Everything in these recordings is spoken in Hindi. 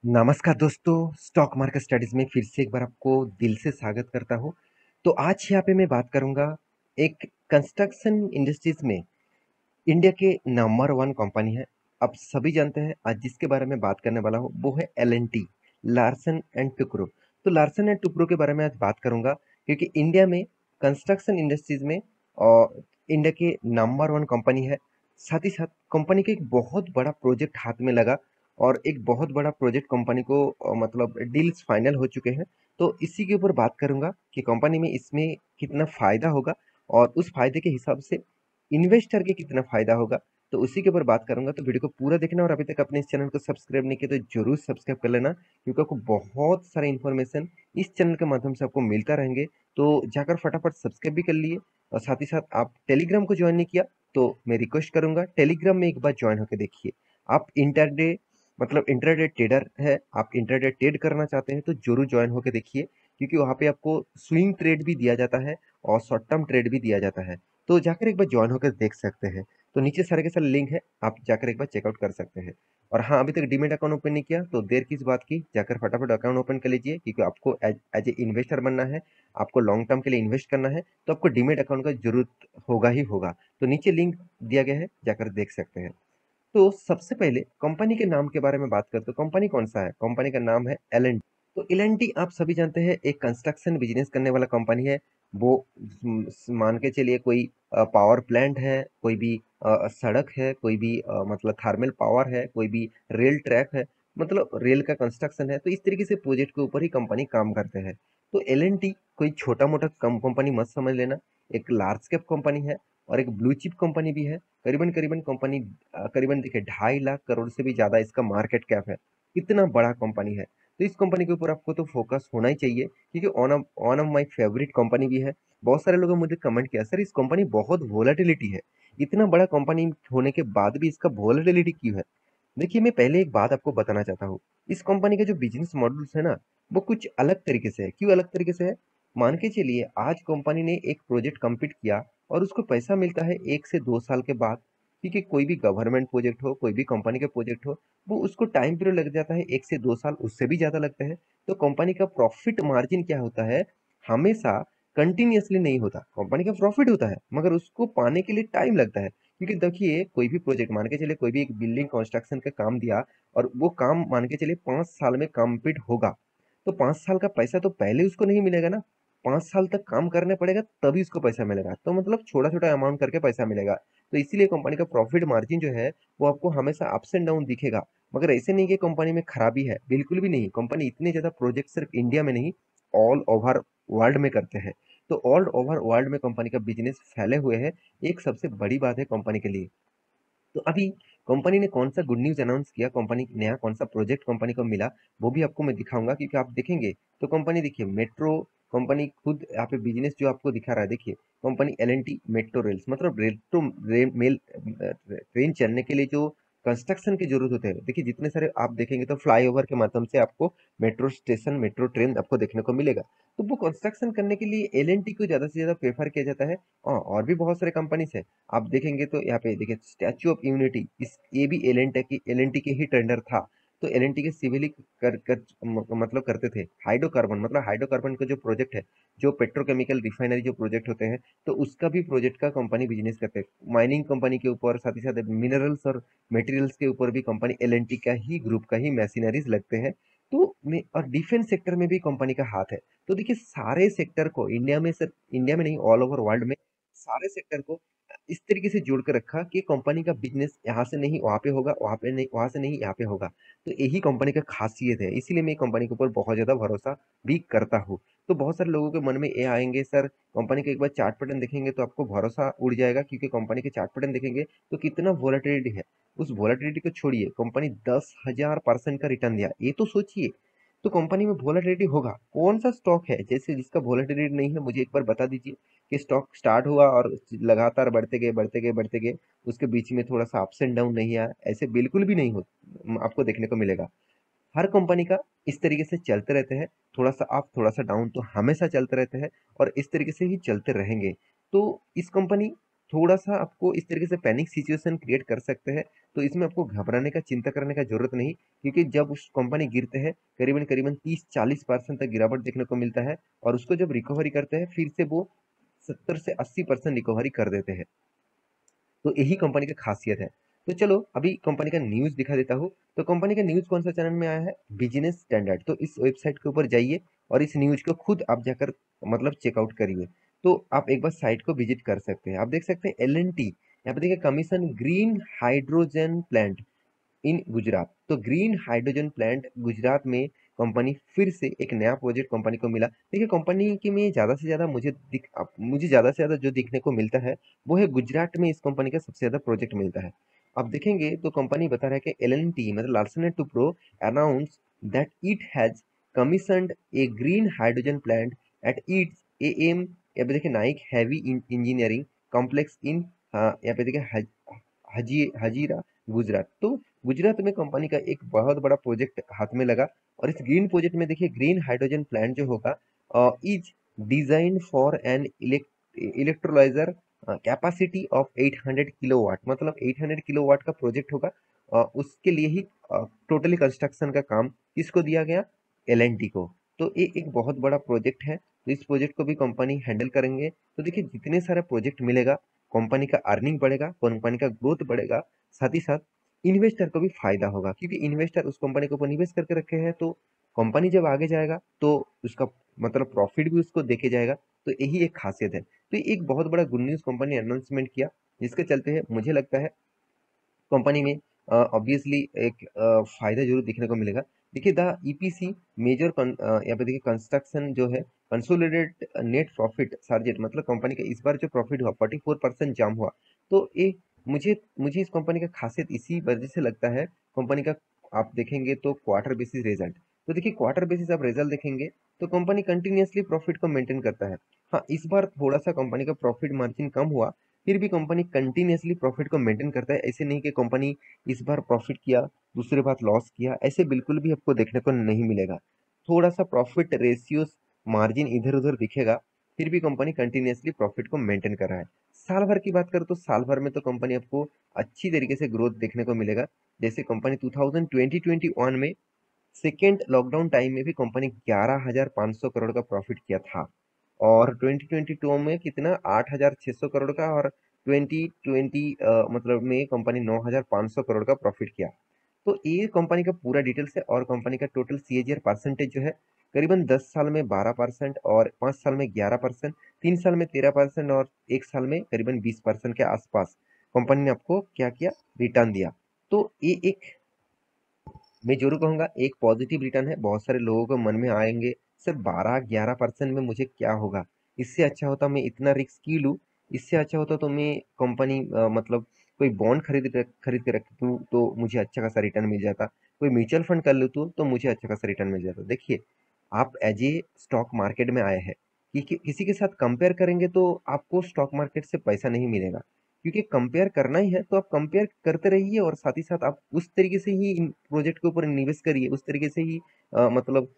नमस्कार दोस्तों, स्टॉक मार्केट स्टडीज में फिर से एक बार आपको दिल से स्वागत करता हूँ। तो आज यहाँ पे मैं बात करूँगा एक कंस्ट्रक्शन इंडस्ट्रीज में इंडिया के नंबर वन कंपनी है। आप सभी जानते हैं, आज जिसके बारे में बात करने वाला हूँ वो है एल&टी, लार्सन एंड टुब्रो। तो लार्सन एंड टुब्रो के बारे में आज बात करूँगा क्योंकि इंडिया में कंस्ट्रक्शन इंडस्ट्रीज में इंडिया के नंबर वन कंपनी है। साथ ही साथ कंपनी का एक बहुत बड़ा प्रोजेक्ट हाथ में लगा और एक बहुत बड़ा प्रोजेक्ट कंपनी को मतलब डील्स फाइनल हो चुके हैं। तो इसी के ऊपर बात करूंगा कि कंपनी में इसमें कितना फायदा होगा और उस फायदे के हिसाब से इन्वेस्टर के कितना फायदा होगा। तो उसी के ऊपर बात करूंगा, तो वीडियो को पूरा देखना और अभी तक अपने इस चैनल को सब्सक्राइब नहीं किया तो जरूर सब्सक्राइब कर लेना, क्योंकि आपको बहुत सारा इन्फॉर्मेशन इस चैनल के माध्यम से आपको मिलता रहेंगे। तो जाकर फटाफट सब्सक्राइब भी कर लिए और साथ ही साथ आप टेलीग्राम को ज्वाइन नहीं किया तो मैं रिक्वेस्ट करूंगा टेलीग्राम में एक बार ज्वाइन होकर देखिए। आप इंटरडे मतलब इंटरडे ट्रेडर है, आप इंटरडे ट्रेड करना चाहते हैं तो जरूर ज्वाइन होकर देखिए, क्योंकि वहाँ पे आपको स्विंग ट्रेड भी दिया जाता है और शॉर्ट टर्म ट्रेड भी दिया जाता है। तो जाकर एक बार ज्वाइन होकर देख सकते हैं। तो नीचे सारे के सारे लिंक है, आप जाकर एक बार चेकआउट कर सकते हैं। और हाँ, अभी तक डीमेट अकाउंट ओपन नहीं किया तो देर किस बात की, जाकर फटाफट अकाउंट ओपन कर लीजिए, क्योंकि आपको एज ए इन्वेस्टर बनना है, आपको लॉन्ग टर्म के लिए इन्वेस्ट करना है तो आपको डीमेट अकाउंट का जरूरत होगा ही होगा। तो नीचे लिंक दिया गया है, जाकर देख सकते हैं। तो सबसे पहले कंपनी के नाम के बारे में बात करते हैं। कंपनी कौन सा है? कंपनी का नाम है एल&टी। तो एल&टी आप सभी जानते हैं एक कंस्ट्रक्शन बिजनेस करने वाला कंपनी है। वो मान के चलिए कोई पावर प्लांट है, कोई भी सड़क है, कोई भी मतलब थर्मल पावर है, कोई भी रेल ट्रैक है, मतलब रेल का कंस्ट्रक्शन है। तो इस तरीके से प्रोजेक्ट के ऊपर ही कंपनी काम करते हैं। तो एल&टी कोई छोटा मोटा कंपनी मत समझ लेना, एक लार्ज कैप कंपनी है और एक ब्लू चिप कंपनी भी है। करीबन करीबन कंपनी करीबन देखिए 2.5 लाख करोड़ से भी ज्यादा इसका मार्केट कैप है। इतना बड़ा कंपनी है। तो इस कंपनी के ऊपर आपको तो फोकस होना ही चाहिए, क्योंकि one of my favourite company भी है। बहुत सारे लोगों ने मुझे कमेंट किया, सर इस कंपनी बहुत वोलेटिलिटी है, इतना बड़ा कंपनी होने के बाद भी इसका वोलेटिलिटी क्यों है? देखिए, मैं पहले एक बात आपको बताना चाहता हूँ। इस कंपनी का जो बिजनेस मॉडल्स है ना, वो कुछ अलग तरीके से है। क्यों अलग तरीके से है? मान के चलिए आज कंपनी ने एक प्रोजेक्ट कंप्लीट किया और उसको पैसा मिलता है 1 से 2 साल के बाद। क्योंकि कोई भी गवर्नमेंट प्रोजेक्ट हो, कोई भी कंपनी का प्रोजेक्ट हो, वो उसको टाइम पीरियड लग जाता है 1 से 2 साल, उससे भी ज्यादा लगता है। तो कंपनी का प्रॉफिट मार्जिन क्या होता है, हमेशा कंटिन्यूअसली नहीं होता। कंपनी का प्रॉफिट होता है मगर उसको पाने के लिए टाइम लगता है। क्योंकि देखिए, कोई भी प्रोजेक्ट मान के चलिए, कोई भी एक बिल्डिंग कंस्ट्रक्शन का काम दिया और वो काम मान के चलिए 5 साल में कंप्लीट होगा, तो 5 साल का पैसा तो पहले उसको नहीं मिलेगा ना। 5 साल तक काम करने पड़ेगा तभी उसको पैसा मिलेगा, तो मतलब छोटा छोटा अमाउंट करके पैसा मिलेगा। तो इसीलिए कंपनी का प्रॉफिट मार्जिन जो है वो आपको हमेशा अप्स एंड डाउन दिखेगा। मगर ऐसे नहीं कि कंपनी में खराबी है, बिल्कुल भी नहीं। कंपनी इतने ज्यादा प्रोजेक्ट सिर्फ इंडिया में नहीं, ऑल ओवर वर्ल्ड में करते हैं। तो ऑल ओवर वर्ल्ड में कंपनी का बिजनेस फैले हुए है, एक सबसे बड़ी बात है कंपनी के लिए। तो अभी कंपनी ने कौन सा गुड न्यूज अनाउंस किया, कंपनी नया कौन सा प्रोजेक्ट कंपनी को मिला, वो भी आपको मैं दिखाऊंगा। क्योंकि आप देखेंगे तो कंपनी देखिए मेट्रो, कंपनी खुद यहाँ पे बिजनेस जो आपको दिखा रहा है, देखिए कंपनी एल&टी मेट्रो रेल्स, मतलब रेट्रो मेल ट्रेन चलने के लिए जो कंस्ट्रक्शन की जरूरत होते हैं, देखिए जितने सारे आप देखेंगे तो फ्लाईओवर के माध्यम से आपको मेट्रो स्टेशन, मेट्रो ट्रेन आपको देखने को मिलेगा। तो वो कंस्ट्रक्शन करने के लिए एल&टी को ज्यादा से ज्यादा प्रेफर किया जाता है। और भी बहुत सारे कंपनीज है, आप देखेंगे तो यहाँ पे देखिए स्टैच्यू ऑफ यूनिटी, इस ये भी एल&टी के ही टेंडर था। तो एल&टी के सिविल ही मतलब करते थे। हाइड्रोकार्बन, मतलब हाइड्रोकार्बन का जो प्रोजेक्ट है, जो पेट्रोकेमिकल रिफाइनरी जो प्रोजेक्ट होते हैं, तो उसका भी प्रोजेक्ट का कंपनी बिजनेस करते हैं। माइनिंग कंपनी के ऊपर, साथ ही साथ मिनरल्स और मटेरियल्स के ऊपर भी कंपनी एल&टी का ही ग्रुप का ही मशीनरीज लगते हैं। तो और डिफेंस सेक्टर में भी कंपनी का हाथ है। तो देखिए सारे सेक्टर को इंडिया में, सिर्फ इंडिया में नहीं ऑल ओवर वर्ल्ड में सारे सेक्टर को इस तरीके से जोड़ कर रखा कि कंपनी का बिजनेस यहाँ से नहीं वहां पे होगा, वहां पे नहीं, वहां से नहीं यहाँ पे होगा। तो यही कंपनी का खासियत है, इसीलिए मैं कंपनी के ऊपर बहुत ज्यादा भरोसा भी करता हूँ। तो बहुत सारे लोगों के मन में ये आएंगे, सर कंपनी का एक बार चार्ट पैटर्न देखेंगे तो आपको भरोसा उड़ जाएगा, क्योंकि कंपनी के चार्ट पैटर्न देखेंगे तो कितना वोलेटिलिटी है। उस वोलेटिलिटी को छोड़िए, कंपनी 10,000% का रिटर्न दिया, ये तो सोचिए। तो कंपनी में वोलेटिलिटी होगा। कौन सा स्टॉक है जैसे जिसका वोलेटिलिटी नहीं है, मुझे एक बार बता दीजिए कि स्टॉक स्टार्ट हुआ और लगातार बढ़ते गए बढ़ते गए बढ़ते गए, उसके बीच में थोड़ा सा अप्स एंड डाउन नहीं आया, ऐसे बिल्कुल भी नहीं हो आपको देखने को मिलेगा। हर कंपनी का इस तरीके से चलते रहते हैं, थोड़ा सा अप थोड़ा सा डाउन तो हमेशा चलते रहते हैं और इस तरीके से ही चलते रहेंगे। तो इस कंपनी थोड़ा-सा आपको इस तरीके से पैनिक सिचुएशन क्रिएट कर सकते हैं। तो इसमें आपको घबराने का, चिंता करने का ज़रूरत नहीं, क्योंकि जब उस कंपनी गिरते हैं, करीबन-करीबन 30-40% तक गिरावट देखने को मिलता है और उसको जब रिकवरी करते हैं, फिर से वो 70 से 80% रिकवरी कर देते हैं। तो यही कंपनी की खासियत है। तो चलो अभी कंपनी का न्यूज़ दिखा देता हूँ। तो कंपनी का न्यूज़ कौन सा चैनल में आया है? Business standard. तो इस वेबसाइट के ऊपर जाइए और इस न्यूज़ को खुद आप जाकर मतलब चेकआउट करिए। तो आप एक बार साइट को विजिट कर सकते हैं। आप देख सकते हैं एल-एन-टी, यहाँ पे देखिए commission green hydrogen plant in Gujarat. तो ग्रीन हाइड्रोजन प्लांट गुजरात में कंपनी फिर से एक नया प्रोजेक्ट कंपनी को मिला। देखिए कंपनी की में ज़्यादा से ज़्यादा मुझे ज़्यादा से ज़्यादा जो देखने को मिलता है वो है गुजरात में इस कंपनी का सबसे ज़्यादा प्रोजेक्ट मिलता है। आप देखेंगे तो कंपनी बता रहा है कि एल-एन-टी मतलब Larsen and Toubro announce that it has commissioned A green hydrogen plant at its am, यहाँ पे देखिए Naik heavy engineering complex in यहाँ पे देखिए हजीरा गुजरात। तो गुजरात में कंपनी का एक बहुत बड़ा प्रोजेक्ट हाथ में लगा और इस ग्रीन प्रोजेक्ट में देखिए ग्रीन हाइड्रोजन प्लांट जो होगा is design for an electrolyser capacity of 800 kilowatt, मतलब 800 किलोवाट का प्रोजेक्ट होगा। उसके लिए ही टोटली कंस्ट्रक्शन का काम किसको दिया गया? एल-एन-टी को। तो ये एक बहुत बड़ा प्रोजेक्ट है, तो इस प्रोजेक्ट को भी कंपनी हैंडल करेंगे। तो देखिए जितने सारे प्रोजेक्ट मिलेगा, कंपनी का अर्निंग बढ़ेगा, कंपनी का ग्रोथ बढ़ेगा, साथ ही साथ इन्वेस्टर को भी फायदा होगा, क्योंकि इन्वेस्टर उस कंपनी के ऊपर निवेश करके रखे हैं। तो कंपनी जब आगे जाएगा तो उसका मतलब प्रॉफिट भी उसको देके जाएगा। तो यही एक खासियत है। तो ये एक बहुत बड़ा गुड न्यूज़ कंपनी अनाउंसमेंट किया, जिसके चलते है मुझे लगता है कंपनी में ऑब्वियसली एक फायदा जरूर देखने को मिलेगा। देखिए द ईपीसी मेजर यहाँ पे देखिए कंस्ट्रक्शन जो है कंसोलिडेट नेट प्रॉफिट सार्जेंट, मतलब कंपनी का इस बार जो प्रॉफिट हुआ 44% जाम हुआ। तो ये मुझे मुझे इस कंपनी का खासियत इसी वजह से लगता है। कंपनी का आप देखेंगे तो क्वार्टर बेसिस रिजल्ट, तो देखिए क्वार्टर बेसिस आप रिजल्ट देखेंगे तो कंपनी कंटिन्यूअसली प्रॉफिट को मेंटेन करता है। हाँ, इस बार थोड़ा सा कंपनी का प्रॉफिट मार्जिन कम हुआ, फिर भी कंपनी कंटिन्यूअसली प्रॉफिट को मेंटेन करता है। ऐसे नहीं कि कंपनी इस बार प्रॉफिट किया, दूसरी बार लॉस किया, ऐसे बिल्कुल भी आपको देखने को नहीं मिलेगा। थोड़ा सा प्रॉफिट रेशियो मार्जिन इधर उधर दिखेगा, फिर भी कंपनी कंटिन्यूअसली प्रॉफिट को मेंटेन कर रहा है। साल भर की बात करें तो साल भर में तो कंपनी आपको अच्छी तरीके से ग्रोथ देखने को मिलेगा। जैसे कंपनी 2020-21 में सेकेंड लॉकडाउन टाइम में भी कंपनी 11,500 करोड़ का प्रॉफिट किया था, और 2022 में कितना 8,600 करोड़ का, और 2020 मतलब में कंपनी 9,500 करोड़ का प्रॉफिट किया। तो ये कंपनी का पूरा डिटेल्स है, और कंपनी का टोटल सीएजीआर परसेंटेज जो है करीबन 10 साल में 12% और 5 साल में 11%, 3 साल में 13% और 1 साल में करीबन 20% के आसपास कंपनी ने आपको क्या किया? रिटर्न दिया। तो ये एक, मैं ज़रूर कहूँगा, एक पॉजिटिव रिटर्न है। बहुत सारे लोगों के मन में आएँगे, सर 12-11% में मुझे क्या होगा? इससे अच्छा होता मैं इतना रिस्क क्यों लूँ? इससे अच्छा होता तो मैं कंपनी मतलब कोई बॉन्ड खरीद के रख दूँ तो मुझे अच्छा खासा रिटर्न मिल जाता। कोई म्यूचुअल फंड कर लेता तो मुझे अच्छा खासा रिटर्न मिल जाता। देखिए, आप एज़ ए स्टॉक मार्केट में आए हैं, किसी के साथ कंपेयर करेंगे तो आपको स्टॉक मार्केट से पैसा नहीं मिलेगा। क्योंकि कंपेयर करना ही है तो आप कंपेयर करते रहिए, और साथ ही साथ आप उस तरीके से ही इन प्रोजेक्ट के ऊपर निवेश करिए, उस तरीके से ही मतलब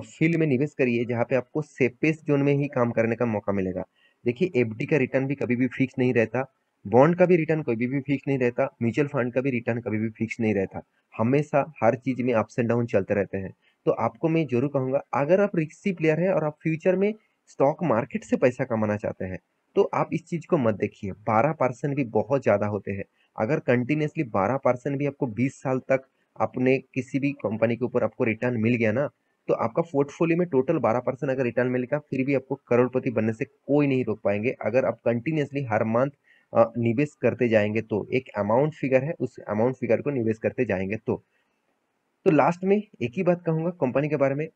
फील्ड में निवेश करिए जहाँ पे आपको सेफेस्ट जोन में ही काम करने का मौका मिलेगा। देखिए एफडी का रिटर्न भी कभी भी फिक्स नहीं रहता, बॉन्ड का भी रिटर्न कभी भी फिक्स नहीं रहता, म्यूचुअल फंड का भी रिटर्न कभी भी फिक्स नहीं रहता। हमेशा हर चीज में अप्स एंड डाउन चलते रहते हैं। तो आपको मैं जरूर कहूंगा, अगर आप रिस्की प्लेयर है और आप फ्यूचर में स्टॉक मार्केट से पैसा कमाना चाहते हैं, तो आप इस चीज को मत देखिए। 12% भी बहुत ज्यादा होते हैं। अगर कंटिन्यूअसली 12% भी आपको 20 साल तक अपने किसी भी कंपनी के ऊपर आपको रिटर्न मिल गया ना, तो आपका पोर्टफोलियो में टोटल 12% अगर रिटर्न मिलेगा, फिर भी आपको करोड़पति बनने से कोई नहीं रोक पाएंगे, अगर आप कंटिन्यूअसली हर मंथ निवेश करते जाएंगे। तो एक अमाउंट फिगर है, उस अमाउंट फिगर को निवेश करते जाएंगे। तो लास्ट में एक ही बात कहूंगा कंपनी के बारे में,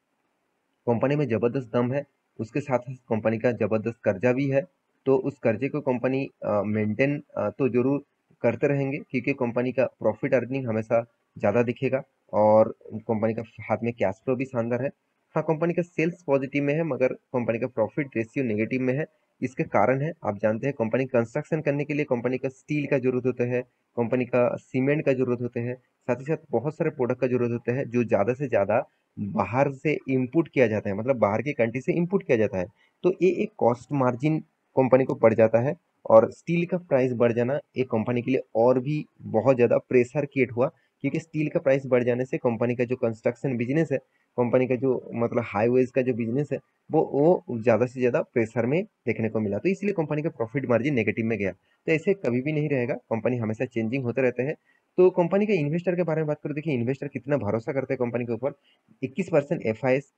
कंपनी में जबरदस्त दम है, उसके साथ कंपनी का जबरदस्त कर्जा भी है। तो उस कर्जे को कंपनी मेंटेन तो जरूर करते रहेंगे, क्योंकि कंपनी का प्रॉफिट अर्निंग हमेशा ज़्यादा दिखेगा, और कंपनी का हाथ में कैश फ्लो भी शानदार है। हाँ, कंपनी का सेल्स पॉजिटिव में है, मगर कंपनी का प्रॉफिट रेशियो नेगेटिव में है। इसके कारण है, आप जानते हैं कंपनी कंस्ट्रक्शन करने के लिए कंपनी का स्टील का जरूरत होता है, कंपनी का सीमेंट का जरूरत होता है, साथ ही साथ बहुत सारे प्रोडक्ट का जरूरत होता है जो ज़्यादा से ज़्यादा बाहर से इंपोर्ट किया जाता है, मतलब बाहर की कंट्री से इंपोर्ट किया जाता है। तो ये एक कॉस्ट मार्जिन कंपनी को पड़ जाता है, और स्टील का प्राइस बढ़ जाना एक कंपनी के लिए और भी बहुत ज़्यादा प्रेशर क्रिएट हुआ, क्योंकि स्टील का प्राइस बढ़ जाने से कंपनी का जो कंस्ट्रक्शन बिजनेस है, कंपनी का जो मतलब हाईवेज का जो बिजनेस है, वो ज़्यादा से ज़्यादा प्रेशर में देखने को मिला। तो इसलिए कंपनी का प्रॉफिट मार्जिन नेगेटिव में गया। तो ऐसे कभी भी नहीं रहेगा, कंपनी हमेशा चेंजिंग होते रहते हैं। तो कंपनी के इन्वेस्टर के बारे में बात करें, देखिए इन्वेस्टर कितना भरोसा करते हैं कंपनी के ऊपर। 21% एफआईएस,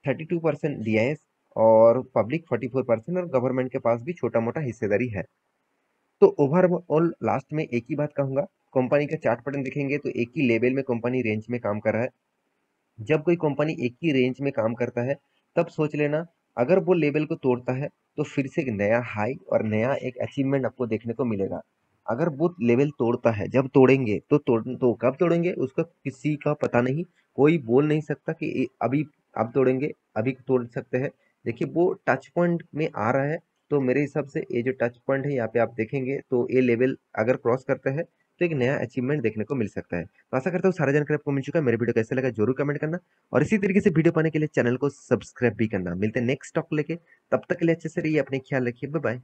32% डीआईएस और पब्लिक 44% और गवर्नमेंट के पास भी छोटा मोटा हिस्सेदारी है। तो ओवरऑल लास्ट में एक ही बात कहूंगा, कंपनी का चार्ट पैटर्न देखेंगे तो एक ही लेवल में कंपनी रेंज में काम कर रहा है। जब कोई कंपनी एक ही रेंज में काम करता है, तब सोच लेना अगर वो लेवल को तोड़ता है तो फिर से एक नया हाई और नया एक अचीवमेंट आपको देखने को मिलेगा। अगर वो लेवल तोड़ता है, जब तोड़ेंगे तो कब तोड़ेंगे उसका किसी का पता नहीं। कोई बोल नहीं सकता कि अभी अब तोड़ेंगे, अभी तोड़ सकते हैं। देखिए वो टच पॉइंट में आ रहा है, तो मेरे हिसाब से ये जो टच पॉइंट है यहाँ पे आप देखेंगे तो ये लेवल अगर क्रॉस करता है तो एक नया अचीवमेंट देखने को मिल सकता है। तो आशा करता हूँ सारा जानकारी आपको मिल चुका है। मेरे वीडियो कैसे लगा जरूर कमेंट करना, और इसी तरीके से वीडियो पाने के लिए चैनल को सब्सक्राइब भी करना। मिलते हैं नेक्स्ट टॉक लेके, तब तक के लिए अच्छे से रहिए, अपने ख्याल रखिए, बाय बाय।